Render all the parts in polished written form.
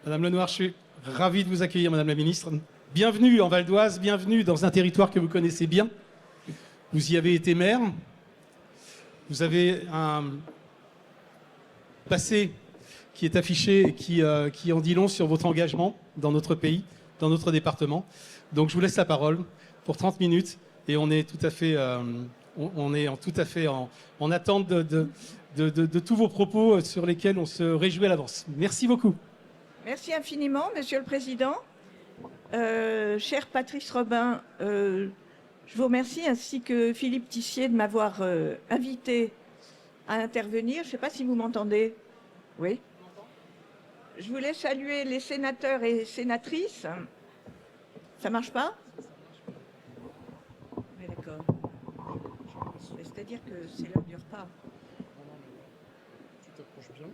Madame Lenoir, je suis ravi de vous accueillir, Madame la Ministre. Bienvenue en Val d'Oise, bienvenue dans un territoire que vous connaissez bien. Vous y avez été maire. Vous avez un passé qui est affiché et qui en dit long sur votre engagement dans notre pays, dans notre département. Donc je vous laisse la parole pour 30 minutes et on est tout à fait, en attente de tous vos propos sur lesquels on se réjouit à l'avance. Merci beaucoup. Merci infiniment, Monsieur le Président. Cher Patrice Robin, je vous remercie, ainsi que Philippe Tissier, de m'avoir invité à intervenir. Je ne sais pas si vous m'entendez. Oui. Je voulais saluer les sénateurs et sénatrices. Ça ne marche pas? Oui, d'accord. C'est-à-dire que c'est l'heure du repas. Tu t'approches bien.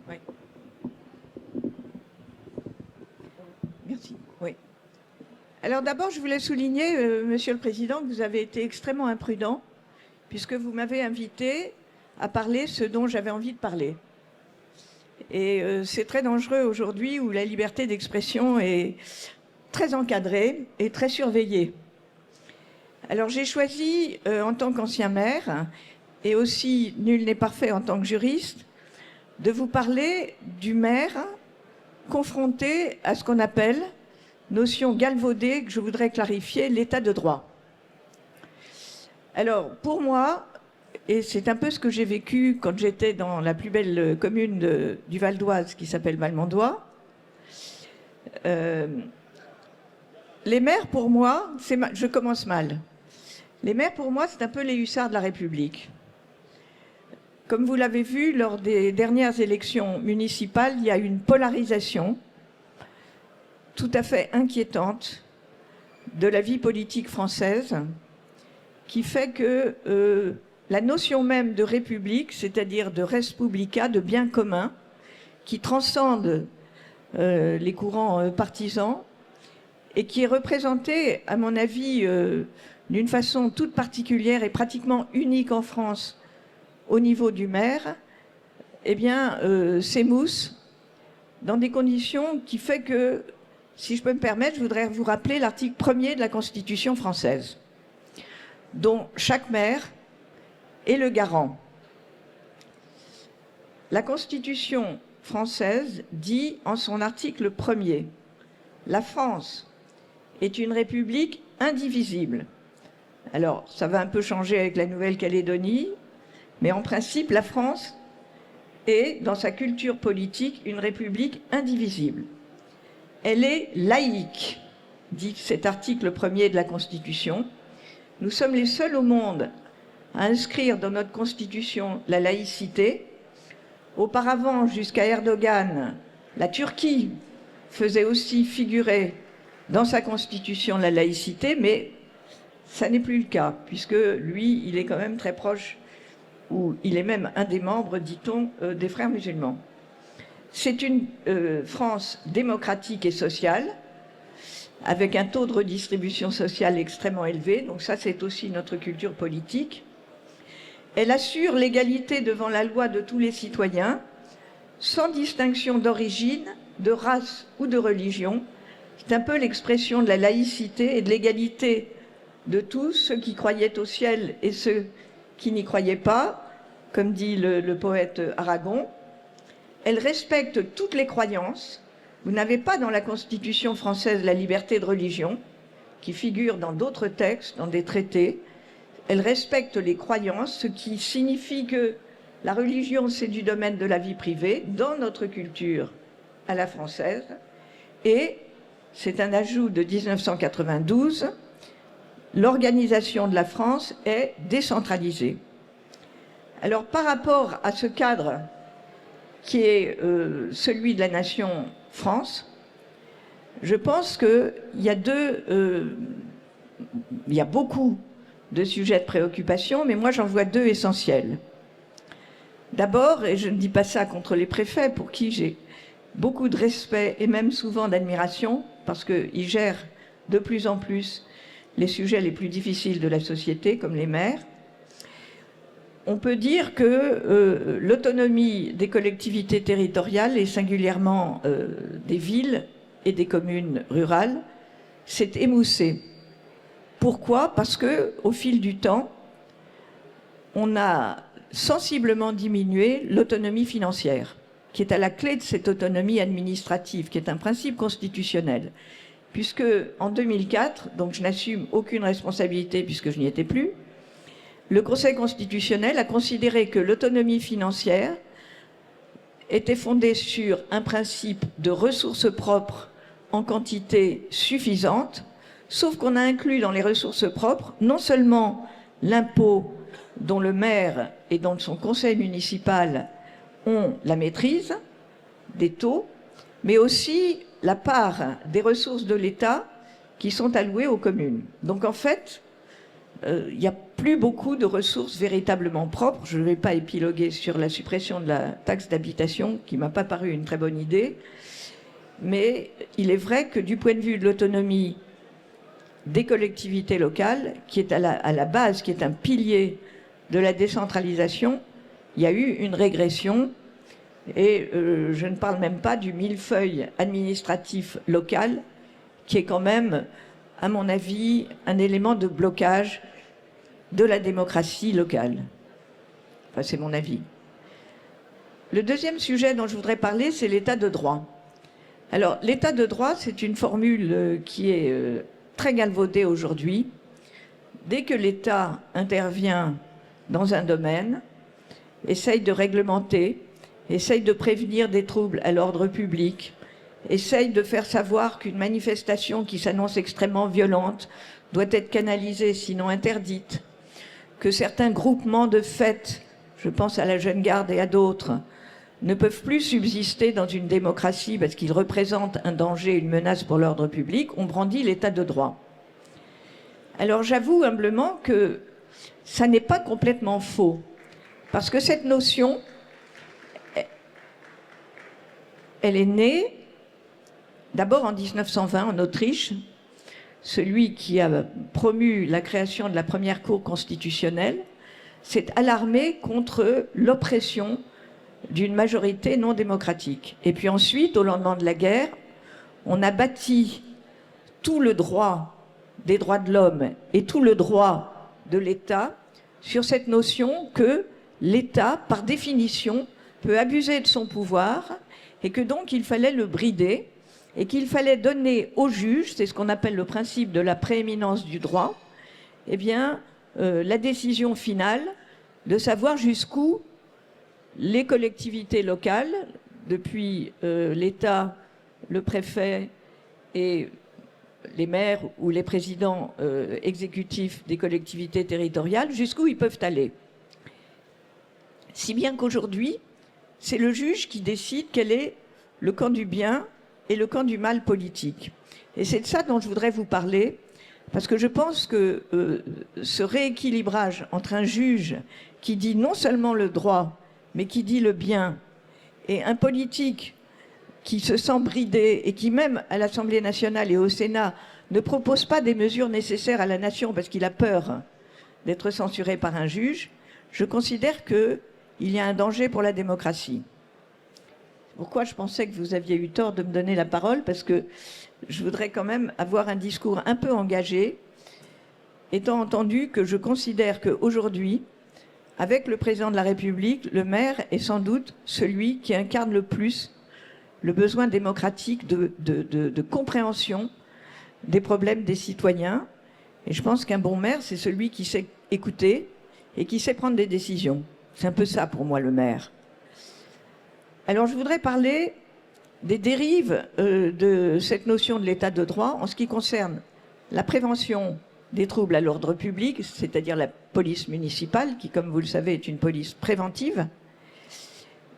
Oui. Merci. Oui. Alors d'abord, je voulais souligner, Monsieur le Président, que vous avez été extrêmement imprudent, puisque vous m'avez invité à parler ce dont j'avais envie de parler. Et c'est très dangereux aujourd'hui où la liberté d'expression est très encadrée et très surveillée. Alors j'ai choisi, en tant qu'ancien maire, et aussi nul n'est parfait en tant que juriste, de vous parler du maire confronté à ce qu'on appelle, notion galvaudée que je voudrais clarifier, l'état de droit. Alors pour moi, et c'est un peu ce que j'ai vécu quand j'étais dans la plus belle commune du Val d'Oise qui s'appelle Valmondois, les maires pour moi, je commence mal, les maires pour moi c'est un peu les hussards de la République. Comme vous l'avez vu, lors des dernières élections municipales, il y a une polarisation tout à fait inquiétante de la vie politique française qui fait que la notion même de république, c'est-à-dire de res publica, de bien commun, qui transcende les courants partisans et qui est représentée, à mon avis, d'une façon toute particulière et pratiquement unique en France, au niveau du maire, eh bien, s'émousse dans des conditions qui fait que, si je peux me permettre, je voudrais vous rappeler l'article 1er de la Constitution française, dont chaque maire est le garant. La Constitution française dit en son article 1er, « La France est une république indivisible ». Alors, ça va un peu changer avec la Nouvelle-Calédonie, mais en principe, la France est, dans sa culture politique, une république indivisible. Elle est laïque, dit cet article 1er de la Constitution. Nous sommes les seuls au monde à inscrire dans notre Constitution la laïcité. Auparavant, jusqu'à Erdogan, la Turquie faisait aussi figurer dans sa Constitution la laïcité, mais ça n'est plus le cas, puisque lui, il est quand même très proche, ou il est même un des membres, dit-on, des Frères musulmans. C'est une France démocratique et sociale, avec un taux de redistribution sociale extrêmement élevé, donc ça c'est aussi notre culture politique. Elle assure l'égalité devant la loi de tous les citoyens, sans distinction d'origine, de race ou de religion. C'est un peu l'expression de la laïcité et de l'égalité de tous, ceux qui croyaient au ciel et ceux qui n'y croyaient pas, comme dit le poète Aragon. Elle respecte toutes les croyances. Vous n'avez pas dans la Constitution française la liberté de religion, qui figure dans d'autres textes, dans des traités. Elle respecte les croyances, ce qui signifie que la religion, c'est du domaine de la vie privée, dans notre culture à la française. Et c'est un ajout de 1992, l'organisation de la France est décentralisée. Alors, par rapport à ce cadre qui est celui de la nation France, je pense qu'il y a beaucoup de sujets de préoccupation, mais moi j'en vois deux essentiels. D'abord, et je ne dis pas ça contre les préfets, pour qui j'ai beaucoup de respect et même souvent d'admiration, parce qu'ils gèrent de plus en plus les sujets les plus difficiles de la société, comme les maires. on peut dire que l'autonomie des collectivités territoriales et singulièrement des villes et des communes rurales s'est émoussée. Pourquoi ? Parce qu'au fil du temps, on a sensiblement diminué l'autonomie financière, qui est à la clé de cette autonomie administrative, qui est un principe constitutionnel. Puisque en 2004, donc je n'assume aucune responsabilité puisque je n'y étais plus, le Conseil constitutionnel a considéré que l'autonomie financière était fondée sur un principe de ressources propres en quantité suffisante, sauf qu'on a inclus dans les ressources propres non seulement l'impôt dont le maire et dont son conseil municipal ont la maîtrise des taux, mais aussi la part des ressources de l'État qui sont allouées aux communes. Donc en fait, il n'y a plus beaucoup de ressources véritablement propres. Je ne vais pas épiloguer sur la suppression de la taxe d'habitation, qui ne m'a pas paru une très bonne idée, mais il est vrai que du point de vue de l'autonomie des collectivités locales, qui est à la base, qui est un pilier de la décentralisation, il y a eu une régression. Et je ne parle même pas du millefeuille administratif local, qui est quand même, à mon avis, un élément de blocage de la démocratie locale. Enfin, c'est mon avis. Le deuxième sujet dont je voudrais parler, c'est l'état de droit. Alors, l'état de droit, c'est une formule qui est très galvaudée aujourd'hui. Dès que l'État intervient dans un domaine, essaye de réglementer, essaye de prévenir des troubles à l'ordre public, essaye de faire savoir qu'une manifestation qui s'annonce extrêmement violente doit être canalisée, sinon interdite, que certains groupements de fêtes, je pense à la Jeune Garde et à d'autres, ne peuvent plus subsister dans une démocratie parce qu'ils représentent un danger, une menace pour l'ordre public, on brandit l'état de droit. Alors j'avoue humblement que ça n'est pas complètement faux, parce que cette notion, elle est née d'abord en 1920 en Autriche. Celui qui a promu la création de la première Cour constitutionnelle s'est alarmé contre l'oppression d'une majorité non démocratique. Et puis ensuite, au lendemain de la guerre, on a bâti tout le droit des droits de l'homme et tout le droit de l'État sur cette notion que l'État, par définition, peut abuser de son pouvoir et que donc il fallait le brider et qu'il fallait donner aux juges, c'est ce qu'on appelle le principe de la prééminence du droit, eh bien, la décision finale de savoir jusqu'où les collectivités locales, depuis l'État, le préfet et les maires ou les présidents exécutifs des collectivités territoriales, jusqu'où ils peuvent aller. Si bien qu'aujourd'hui, c'est le juge qui décide quel est le camp du bien et le camp du mal politique. Et c'est de ça dont je voudrais vous parler, parce que je pense que ce rééquilibrage entre un juge qui dit non seulement le droit, mais qui dit le bien, et un politique qui se sent bridé et qui, même à l'Assemblée nationale et au Sénat, ne propose pas des mesures nécessaires à la nation parce qu'il a peur d'être censuré par un juge, je considère qu'il y a un danger pour la démocratie. Pourquoi je pensais que vous aviez eu tort de me donner la parole, parce que je voudrais quand même avoir un discours un peu engagé, étant entendu que je considère qu'aujourd'hui, avec le président de la République, le maire est sans doute celui qui incarne le plus le besoin démocratique de compréhension des problèmes des citoyens. Et je pense qu'un bon maire, c'est celui qui sait écouter et qui sait prendre des décisions. C'est un peu ça pour moi, le maire. Alors je voudrais parler des dérives de cette notion de l'état de droit en ce qui concerne la prévention des troubles à l'ordre public, c'est-à-dire la police municipale, qui, comme vous le savez, est une police préventive,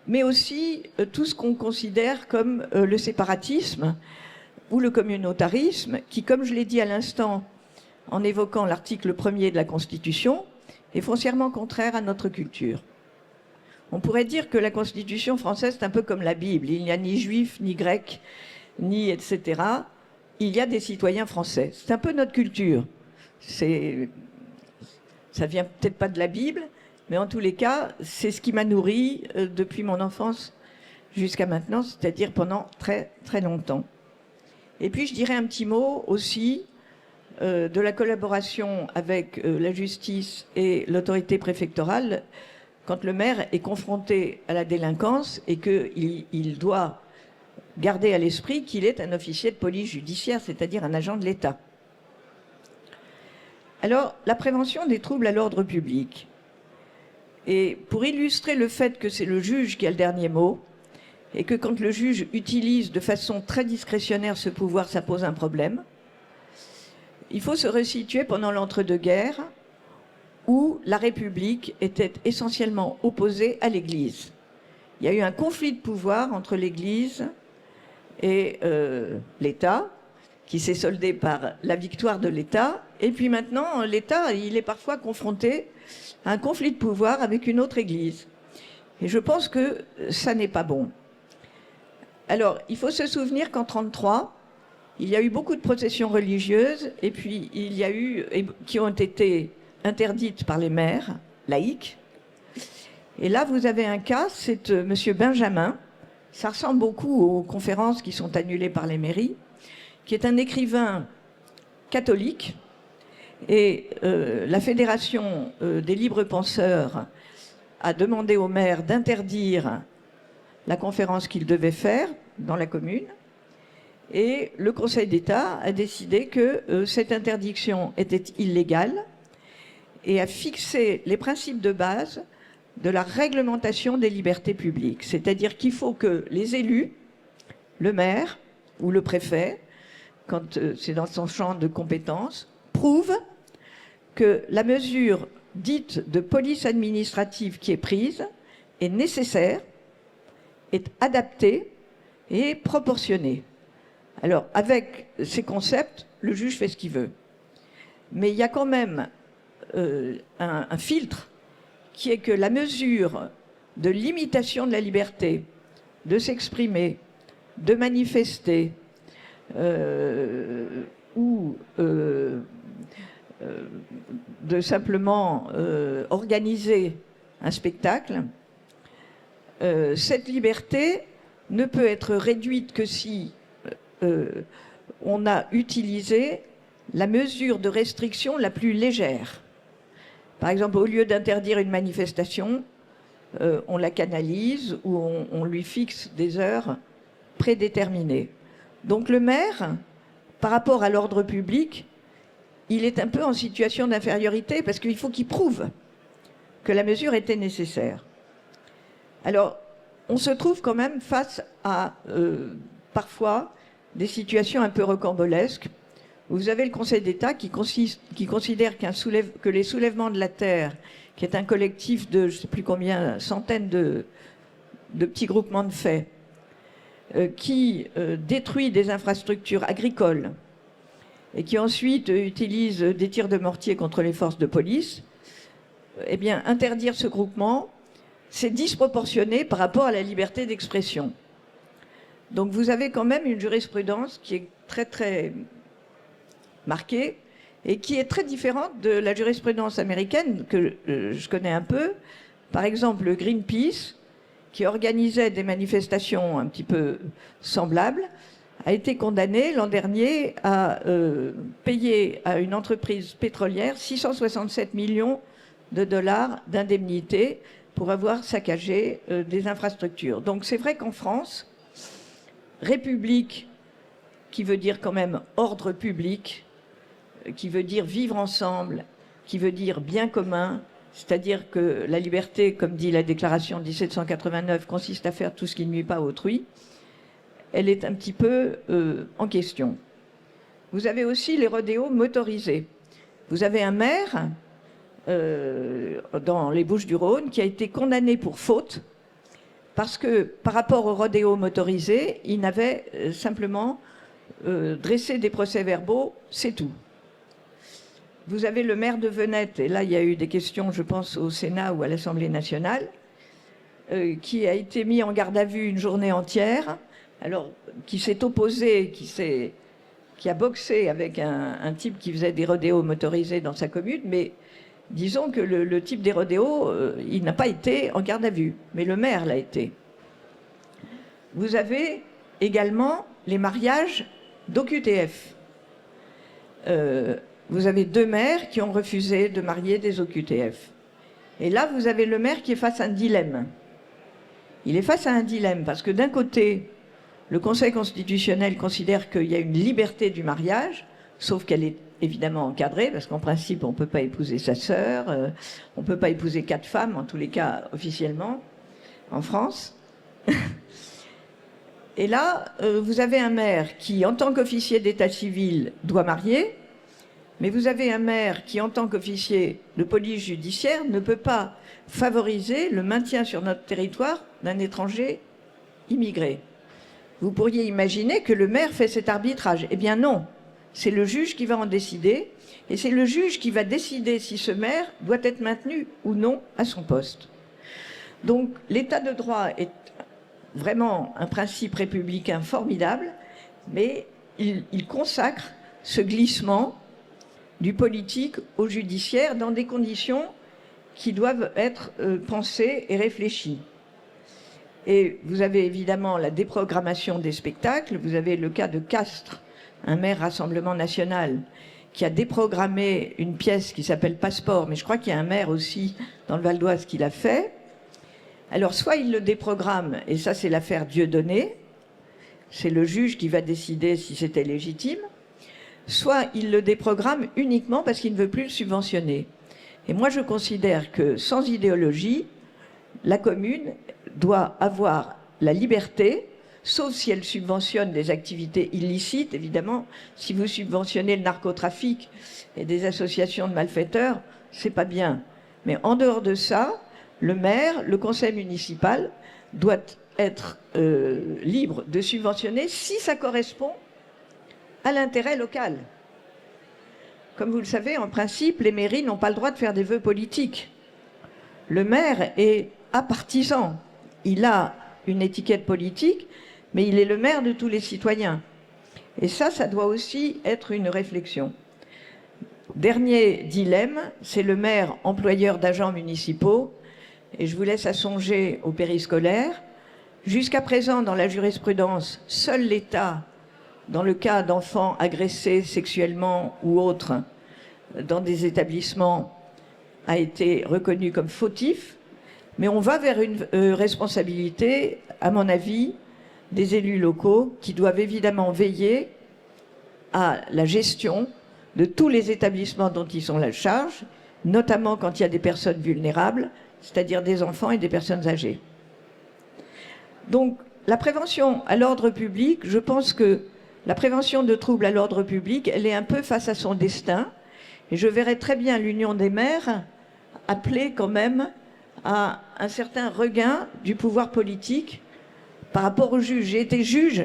mais aussi tout ce qu'on considère comme le séparatisme ou le communautarisme, qui, comme je l'ai dit à l'instant en évoquant l'article 1er de la Constitution, est foncièrement contraire à notre culture. On pourrait dire que la Constitution française est un peu comme la Bible. Il n'y a ni juifs, ni grecs, ni etc. Il y a des citoyens français. C'est un peu notre culture. Ça vient peut-être pas de la Bible, Mais en tous les cas, c'est ce qui m'a nourri depuis mon enfance jusqu'à maintenant, c'est-à-dire pendant très très longtemps. Et puis je dirais un petit mot aussi de la collaboration avec la justice et l'autorité préfectorale quand le maire est confronté à la délinquance et qu'il doit garder à l'esprit qu'il est un officier de police judiciaire, c'est-à-dire un agent de l'État. Alors, la prévention des troubles à l'ordre public. Et pour illustrer le fait que c'est le juge qui a le dernier mot, et que quand le juge utilise de façon très discrétionnaire ce pouvoir, ça pose un problème, il faut se resituer pendant l'entre-deux-guerres, où la République était essentiellement opposée à l'Église. Il y a eu un conflit de pouvoir entre l'Église et l'État, qui s'est soldé par la victoire de l'État. Et puis maintenant, l'État, il est parfois confronté à un conflit de pouvoir avec une autre Église. Et je pense que ça n'est pas bon. Alors, il faut se souvenir qu'en 1933, il y a eu beaucoup de processions religieuses, et puis il y a eu, qui ont été interdites par les maires laïcs. Et là, vous avez un cas, c'est Monsieur Benjamin. Ça ressemble beaucoup aux conférences qui sont annulées par les mairies, qui est un écrivain catholique. Et la Fédération des libres penseurs a demandé au maire d'interdire la conférence qu'il devait faire dans la commune. Et le Conseil d'État a décidé que cette interdiction était illégale et a fixé les principes de base de la réglementation des libertés publiques. C'est-à-dire qu'il faut que les élus, le maire ou le préfet, quand c'est dans son champ de compétences, prouvent que la mesure dite de police administrative qui est prise est nécessaire, est adaptée et proportionnée. Alors, avec ces concepts, le juge fait ce qu'il veut. Mais il y a quand même un filtre qui est que la mesure de limitation de la liberté, de s'exprimer, de manifester, ou de simplement organiser un spectacle, cette liberté ne peut être réduite que si on a utilisé la mesure de restriction la plus légère. Par exemple, au lieu d'interdire une manifestation, on la canalise ou on lui fixe des heures prédéterminées. Donc le maire, par rapport à l'ordre public, il est un peu en situation d'infériorité parce qu'il faut qu'il prouve que la mesure était nécessaire. Alors, on se trouve quand même face à parfois des situations un peu rocambolesques. Vous avez le Conseil d'État qui considère que les soulèvements de la terre, qui est un collectif de je ne sais plus combien, centaines de petits groupements de faits, qui détruit des infrastructures agricoles et qui ensuite utilise des tirs de mortier contre les forces de police, eh bien, interdire ce groupement, c'est disproportionné par rapport à la liberté d'expression. Donc vous avez quand même une jurisprudence qui est très très marquée et qui est très différente de la jurisprudence américaine que je connais un peu. Par exemple, Greenpeace, qui organisait des manifestations un petit peu semblables, a été condamné l'an dernier à payer à une entreprise pétrolière 667 millions de dollars d'indemnités pour avoir saccagé des infrastructures. Donc c'est vrai qu'en France, République, qui veut dire quand même ordre public, qui veut dire vivre ensemble, qui veut dire bien commun, c'est-à-dire que la liberté, comme dit la déclaration de 1789, consiste à faire tout ce qui ne nuit pas à autrui, elle est un petit peu en question. Vous avez aussi les rodéos motorisés. Vous avez un maire dans les Bouches-du-Rhône qui a été condamné pour faute parce que par rapport aux rodéos motorisés, il n'avait simplement dressé des procès-verbaux, c'est tout. Vous avez le maire de Venette, et là il y a eu des questions, je pense, au Sénat ou à l'Assemblée nationale, qui a été mis en garde à vue une journée entière, alors qui s'est opposé, qui a boxé avec un type qui faisait des rodéos motorisés dans sa commune, mais disons que le type des rodéos, il n'a pas été en garde à vue, mais le maire l'a été. Vous avez également les mariages d'OQTF. Vous avez 2 maires qui ont refusé de marier des OQTF. Et là, vous avez le maire qui est face à un dilemme. Il est face à un dilemme parce que d'un côté, le Conseil constitutionnel considère qu'il y a une liberté du mariage, sauf qu'elle est évidemment encadrée, parce qu'en principe, on ne peut pas épouser sa sœur, on ne peut pas épouser 4 femmes, en tous les cas officiellement, en France. Et là, vous avez un maire qui, en tant qu'officier d'état civil, doit marier, mais vous avez un maire qui, en tant qu'officier de police judiciaire, ne peut pas favoriser le maintien sur notre territoire d'un étranger immigré. Vous pourriez imaginer que le maire fait cet arbitrage. Eh bien non, c'est le juge qui va en décider, et c'est le juge qui va décider si ce maire doit être maintenu ou non à son poste. Donc l'état de droit est vraiment un principe républicain formidable, mais il consacre ce glissement du politique au judiciaire dans des conditions qui doivent être pensées et réfléchies. Et vous avez évidemment la déprogrammation des spectacles. Vous avez le cas de Castres, un maire Rassemblement National, qui a déprogrammé une pièce qui s'appelle Passeport, mais je crois qu'il y a un maire aussi dans le Val d'Oise qui l'a fait. Alors soit il le déprogramme, et ça c'est l'affaire Dieudonné, c'est le juge qui va décider si c'était légitime, soit il le déprogramme uniquement parce qu'il ne veut plus le subventionner. Et moi je considère que sans idéologie, la commune doit avoir la liberté, sauf si elle subventionne des activités illicites, évidemment. Si vous subventionnez le narcotrafic et des associations de malfaiteurs, c'est pas bien. Mais en dehors de ça, le maire, le conseil municipal doit être libre de subventionner si ça correspond à l'intérêt local. Comme vous le savez, en principe, les mairies n'ont pas le droit de faire des vœux politiques. Le maire est apartisan. Il a une étiquette politique, mais il est le maire de tous les citoyens. Et ça doit aussi être une réflexion. Dernier dilemme, c'est le maire employeur d'agents municipaux. Et je vous laisse à songer au périscolaire. Jusqu'à présent, dans la jurisprudence, seul l'État, dans le cas d'enfants agressés sexuellement ou autres dans des établissements, a été reconnu comme fautif. Mais on va vers une responsabilité, à mon avis, des élus locaux qui doivent évidemment veiller à la gestion de tous les établissements dont ils sont la charge, notamment quand il y a des personnes vulnérables, c'est-à-dire des enfants et des personnes âgées. Donc, la prévention à l'ordre public, je pense que la prévention de troubles à l'ordre public, elle est un peu face à son destin. Et je verrais très bien l'Union des maires appeler quand même à un certain regain du pouvoir politique par rapport aux juges. J'ai été juge,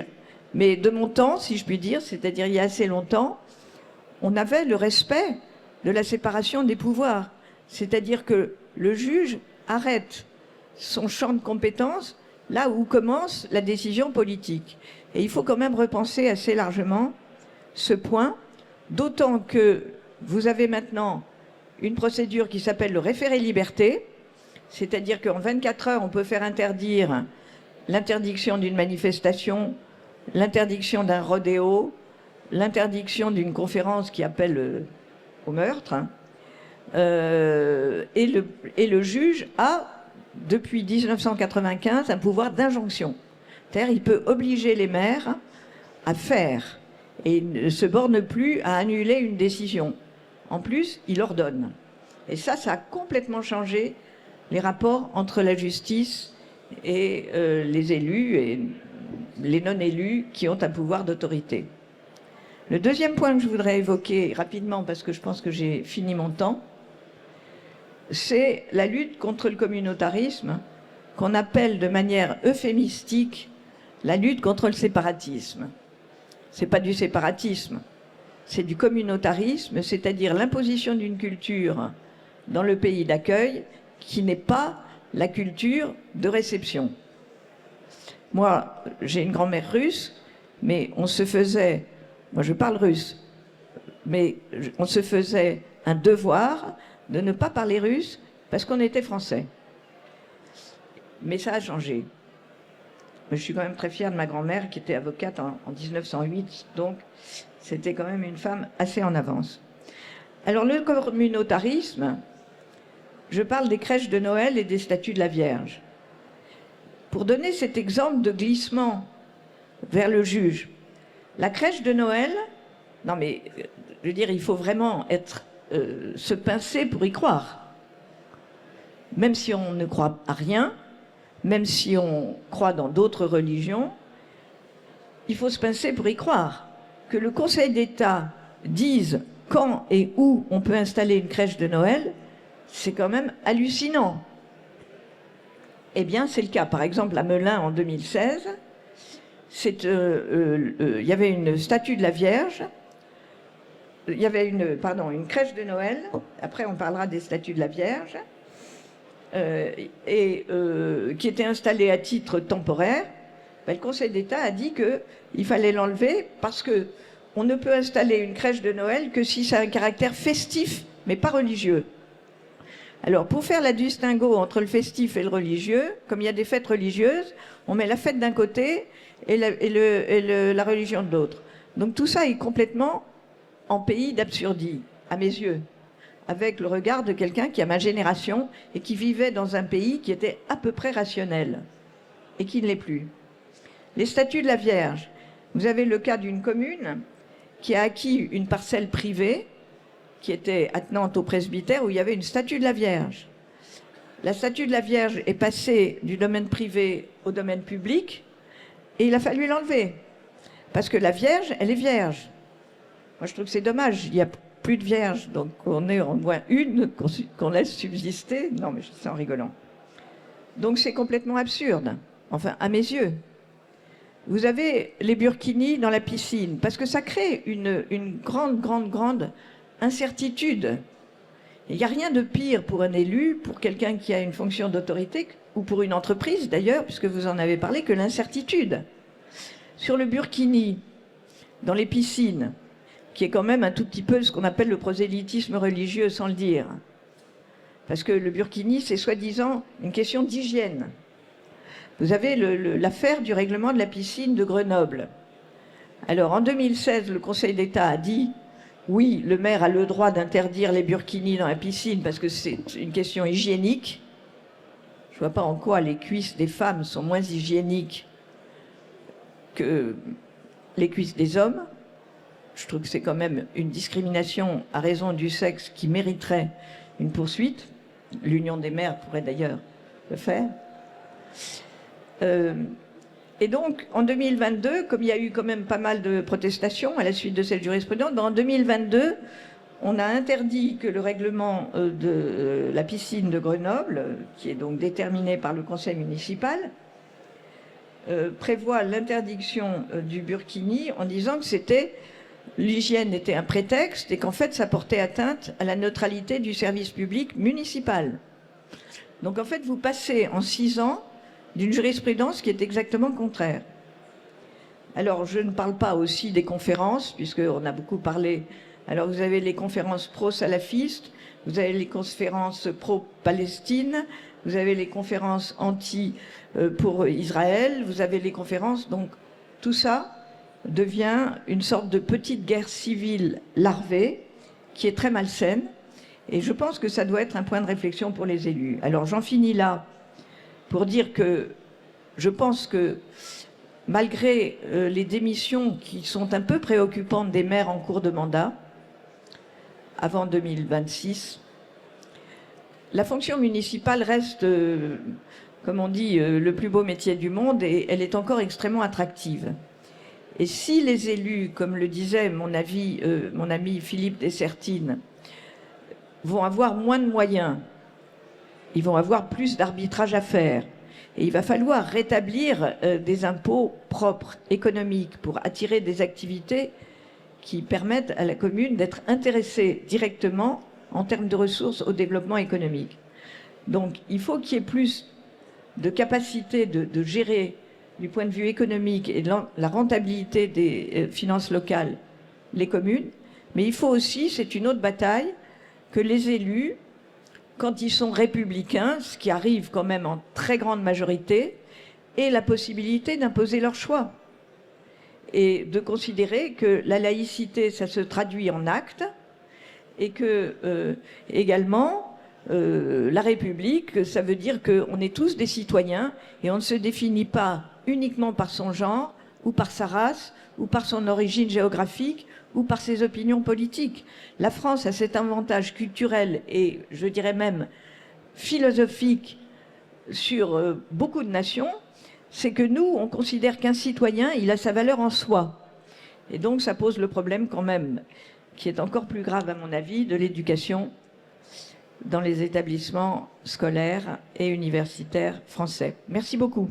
mais de mon temps, si je puis dire, c'est-à-dire il y a assez longtemps, on avait le respect de la séparation des pouvoirs. C'est-à-dire que le juge arrête son champ de compétences là où commence la décision politique. Et il faut quand même repenser assez largement ce point, d'autant que vous avez maintenant une procédure qui s'appelle le référé-liberté, c'est-à-dire qu'en 24 heures, on peut faire interdire l'interdiction d'une manifestation, l'interdiction d'un rodéo, l'interdiction d'une conférence qui appelle au meurtre. Et le juge a, depuis 1995, un pouvoir d'injonction. C'est-à-dire il peut obliger les maires à faire et il ne se borne plus à annuler une décision. En plus, il ordonne. Et ça a complètement changé les rapports entre la justice et les élus et les non-élus qui ont un pouvoir d'autorité. Le deuxième point que je voudrais évoquer rapidement, parce que je pense que j'ai fini mon temps, c'est la lutte contre le communautarisme, qu'on appelle de manière euphémistique la lutte contre le séparatisme. C'est pas du séparatisme, c'est du communautarisme, c'est-à-dire l'imposition d'une culture dans le pays d'accueil qui n'est pas la culture de réception. Moi, j'ai une grand-mère russe, mais on se faisait, moi je parle russe, mais on se faisait un devoir de ne pas parler russe parce qu'on était français. Mais ça a changé. Je suis quand même très fière de ma grand-mère qui était avocate en 1908, donc c'était quand même une femme assez en avance. Alors le communautarisme, je parle des crèches de Noël et des statues de la Vierge. Pour donner cet exemple de glissement vers le juge, la crèche de Noël, non mais je veux dire, il faut vraiment se pincer pour y croire. Même si on ne croit à rien, même si on croit dans d'autres religions, il faut se pincer pour y croire. Que le Conseil d'État dise quand et où on peut installer une crèche de Noël, c'est quand même hallucinant. Eh bien, c'est le cas. Par exemple, à Melun, en 2016, il y avait une statue de la Vierge, il y avait une crèche de Noël, après on parlera des statues de la Vierge, qui était installée à titre temporaire. Le Conseil d'État a dit qu'il fallait l'enlever parce qu'on ne peut installer une crèche de Noël que si ça a un caractère festif, mais pas religieux. Alors, pour faire la distinguo entre le festif et le religieux, comme il y a des fêtes religieuses, on met la fête d'un côté et la religion de l'autre. Donc tout ça est complètement en pays d'absurdie, à mes yeux, avec le regard de quelqu'un qui a ma génération et qui vivait dans un pays qui était à peu près rationnel et qui ne l'est plus. Les statues de la Vierge. Vous avez le cas d'une commune qui a acquis une parcelle privée qui était attenante au presbytère où il y avait une statue de la Vierge. La statue de la Vierge est passée du domaine privé au domaine public et il a fallu l'enlever. Parce que la Vierge, elle est vierge. Moi, je trouve que c'est dommage. Il n'y a plus de Vierge, donc on voit une qu'on laisse subsister. Non, mais c'est en rigolant. Donc c'est complètement absurde. Enfin, à mes yeux. Vous avez les burkinis dans la piscine, parce que ça crée une grande incertitude. Il n'y a rien de pire pour un élu, pour quelqu'un qui a une fonction d'autorité, ou pour une entreprise d'ailleurs, puisque vous en avez parlé, que l'incertitude. Sur le burkini, dans les piscines, qui est quand même un tout petit peu ce qu'on appelle le prosélytisme religieux, sans le dire. Parce que le burkini, c'est soi-disant une question d'hygiène. Vous avez l'affaire du règlement de la piscine de Grenoble. Alors, en 2016, le Conseil d'État a dit oui, le maire a le droit d'interdire les burkinis dans la piscine parce que c'est une question hygiénique. Je ne vois pas en quoi les cuisses des femmes sont moins hygiéniques que les cuisses des hommes. Je trouve que c'est quand même une discrimination à raison du sexe qui mériterait une poursuite. L'Union des maires pourrait d'ailleurs le faire. Et donc, en 2022, comme il y a eu quand même pas mal de protestations à la suite de cette jurisprudence, en 2022, on a interdit que le règlement de la piscine de Grenoble, qui est donc déterminé par le conseil municipal, prévoit l'interdiction du burkini en disant que l'hygiène était un prétexte et qu'en fait, ça portait atteinte à la neutralité du service public municipal. Donc, en fait, vous passez en 6 ans d'une jurisprudence qui est exactement contraire. Alors, je ne parle pas aussi des conférences, puisqu'on a beaucoup parlé. Alors, vous avez les conférences pro-salafistes, vous avez les conférences pro-Palestine, vous avez les conférences pour Israël, vous avez les conférences. Donc, tout ça devient une sorte de petite guerre civile larvée qui est très malsaine. Et je pense que ça doit être un point de réflexion pour les élus. Alors, j'en finis là pour dire que je pense que malgré les démissions qui sont un peu préoccupantes des maires en cours de mandat, avant 2026, la fonction municipale reste, comme on dit, le plus beau métier du monde et elle est encore extrêmement attractive. Et si les élus, comme le disait mon ami Philippe Dessertine, vont avoir moins de moyens, ils vont avoir plus d'arbitrage à faire. Et il va falloir rétablir des impôts propres, économiques, pour attirer des activités qui permettent à la commune d'être intéressée directement en termes de ressources au développement économique. Donc il faut qu'il y ait plus de capacité de gérer du point de vue économique et de la rentabilité des finances locales les communes. Mais il faut aussi, c'est une autre bataille, que les élus quand ils sont républicains, ce qui arrive quand même en très grande majorité, aient la possibilité d'imposer leur choix. Et de considérer que la laïcité, ça se traduit en actes, et que également, la République, ça veut dire qu'on est tous des citoyens, et on ne se définit pas uniquement par son genre, ou par sa race, ou par son origine géographique, ou par ses opinions politiques. La France a cet avantage culturel et, je dirais même, philosophique sur beaucoup de nations, c'est que nous, on considère qu'un citoyen, il a sa valeur en soi. Et donc, ça pose le problème quand même, qui est encore plus grave à mon avis, de l'éducation dans les établissements scolaires et universitaires français. Merci beaucoup.